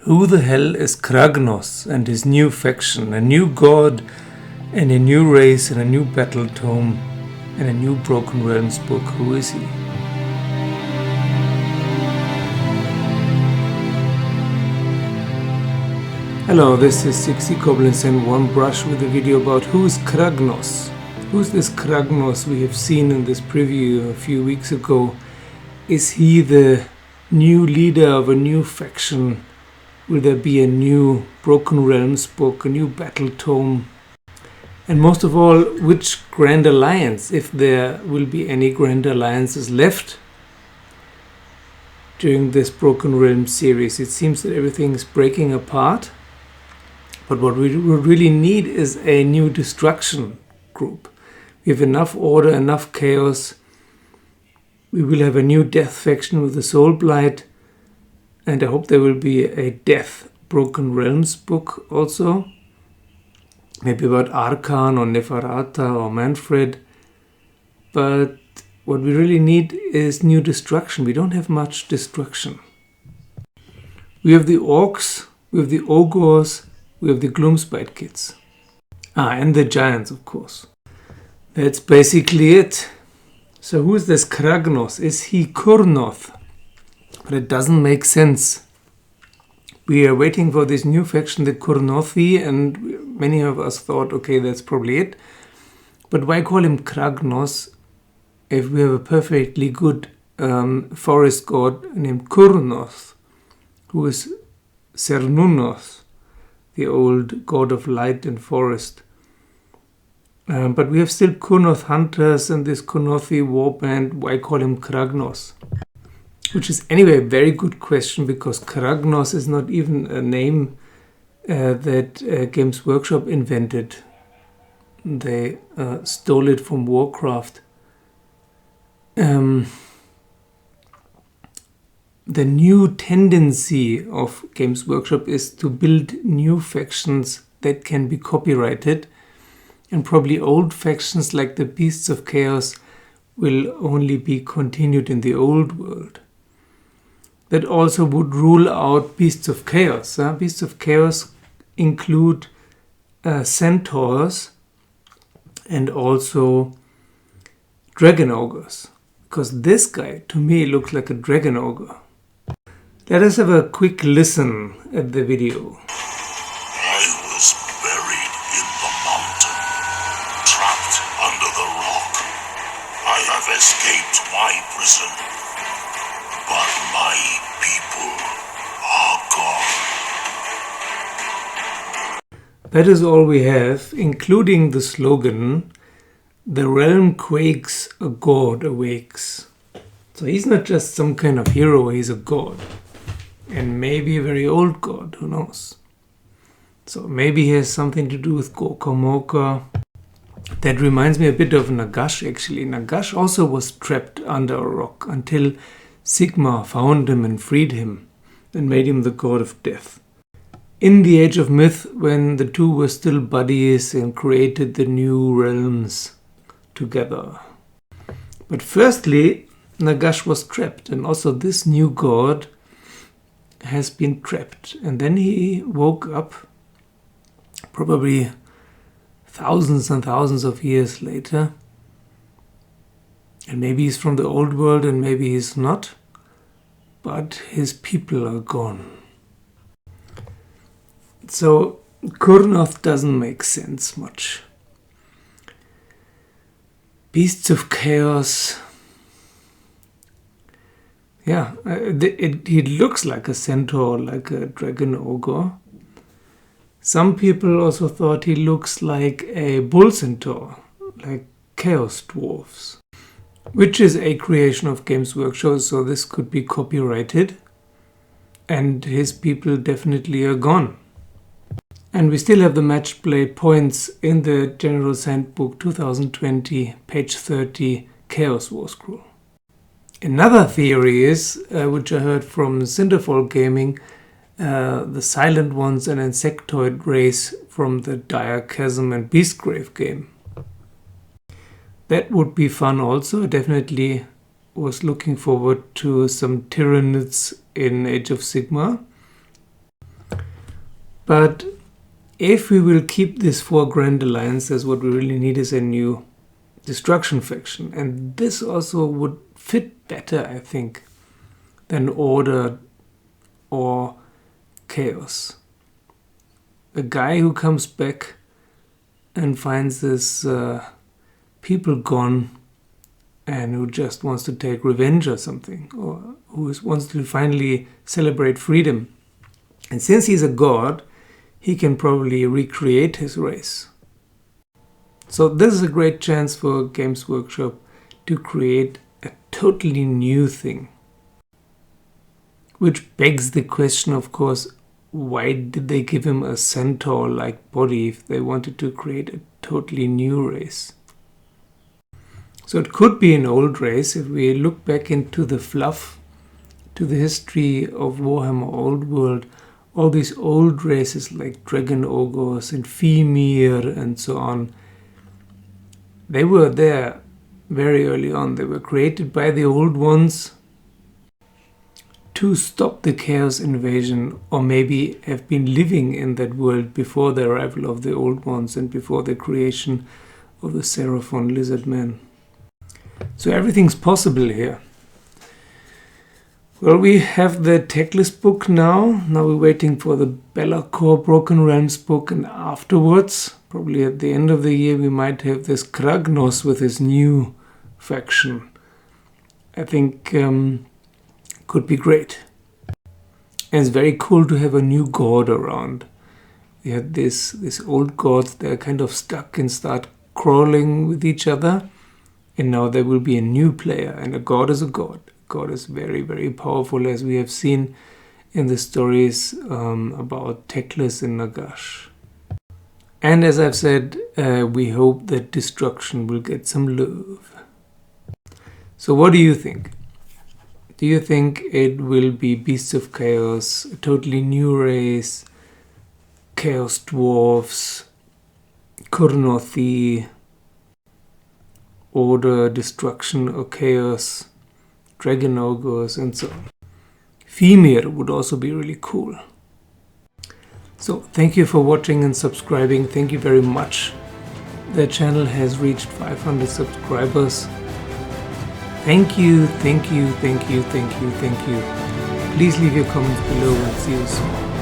Who the hell is Kragnos and his new faction, a new god and a new race and a new battle tome and a new Broken Realms book? Who is he? Hello, this is 60 Goblins and One Brush with a video about who's Kragnos. Who's this Kragnos we have seen in this preview a few weeks ago? Is he the new leader of a new faction? Will there be a new Broken Realms book, a new battle tome? And most of all, which Grand Alliance, if there will be any Grand Alliances left during this Broken Realms series? It seems that everything is breaking apart. But what we really need is a new destruction group. We have enough order, enough chaos. We will have a new death faction with the Soul Blight. And I hope there will be a Death Broken Realms book also. Maybe about Arkan or Neferata or Manfred. But what we really need is new destruction. We don't have much destruction. We have the Orcs, we have the Ogres, we have the Gloomspite kids. And the Giants, of course. That's basically it. So who is this Kragnos? Is he Kurnoth? But it doesn't make sense. We are waiting for this new faction, the Kurnothi, and many of us thought, okay, that's probably it. But why call him Kragnos if we have a perfectly good forest god named Kurnoth, who is Cernunnoth, the old god of light and forest. But we have still Kurnoth hunters and this Kurnothi warband. Why call him Kragnos? Which is anyway a very good question, because Kragnos is not even a name that Games Workshop invented. They stole it from Warcraft. The new tendency of Games Workshop is to build new factions that can be copyrighted, and probably old factions like the Beasts of Chaos will only be continued in the old world. That also would rule out Beasts of Chaos. Beasts of Chaos include centaurs and also dragon ogres, because this guy to me looks like a dragon ogre. Let us have a quick listen at the video. I was buried in the mountain, trapped under the rock. I have escaped my prison, but my people are gone. That is all we have, including the slogan, "The realm quakes, a god awakes." So he's not just some kind of hero, he's a god. And maybe a very old god, who knows. So maybe he has something to do with Gorkamorka. That reminds me a bit of Nagash actually. Nagash also was trapped under a rock until Sigmar found him and freed him and made him the god of death. In the Age of Myth, when the two were still buddies and created the new realms together. But firstly, Nagash was trapped, and also this new god has been trapped. And then he woke up probably thousands and thousands of years later. And maybe he's from the old world and maybe he's not. But his people are gone. So Kurnoth doesn't make sense much. Beasts of Chaos. Yeah, he looks like a centaur, like a dragon ogre. Some people also thought he looks like a bull centaur, like chaos dwarfs, which is a creation of Games Workshop, so this could be copyrighted. And his people definitely are gone. And we still have the match play points in the General's Handbook 2020, page 30, Chaos War Scroll. Another theory is, which I heard from Cinderfall Gaming, the Silent Ones, an insectoid race from the Dire Chasm and Beastgrave game. That would be fun also. I definitely was looking forward to some Tyranids in Age of Sigmar. But if we will keep this 4 Grand Alliances, what we really need is a new destruction faction. And this also would fit better, I think, than Order or Chaos. A guy who comes back and finds this people gone and who just wants to take revenge or something, or who wants to finally celebrate freedom. And since he's a god, he can probably recreate his race. So this is a great chance for Games Workshop to create a totally new thing. Which begs the question, of course, why did they give him a centaur-like body if they wanted to create a totally new race? So it could be an old race. If we look back into the fluff, to the history of Warhammer Old World, all these old races like Dragon Ogres and Femir and so on, they were there very early on. They were created by the old ones to stop the Chaos invasion, or maybe have been living in that world before the arrival of the old ones and before the creation of the Seraphon lizard man. So everything's possible here. Well, we have the Teclis book now. Now we're waiting for the Be'lakor Broken Realms book, and afterwards, probably at the end of the year, we might have this Kragnos with his new faction. I think could be great. And it's very cool to have a new god around. We had this old gods, they're kind of stuck and start crawling with each other. And now there will be a new player, and a god is a god. God is very, very powerful, as we have seen in the stories about Teclis and Nagash. And as I've said, we hope that Destruction will get some love. So what do you think? Do you think it will be Beasts of Chaos, a totally new race, Chaos Dwarfs, Kurnothi, Order, Destruction or Chaos, Dragon Ogres and so on? Femir would also be really cool. So thank you for watching and subscribing. Thank you very much. The channel has reached 500 subscribers. Thank you, thank you, thank you, thank you, thank you. Please leave your comments below and see you soon.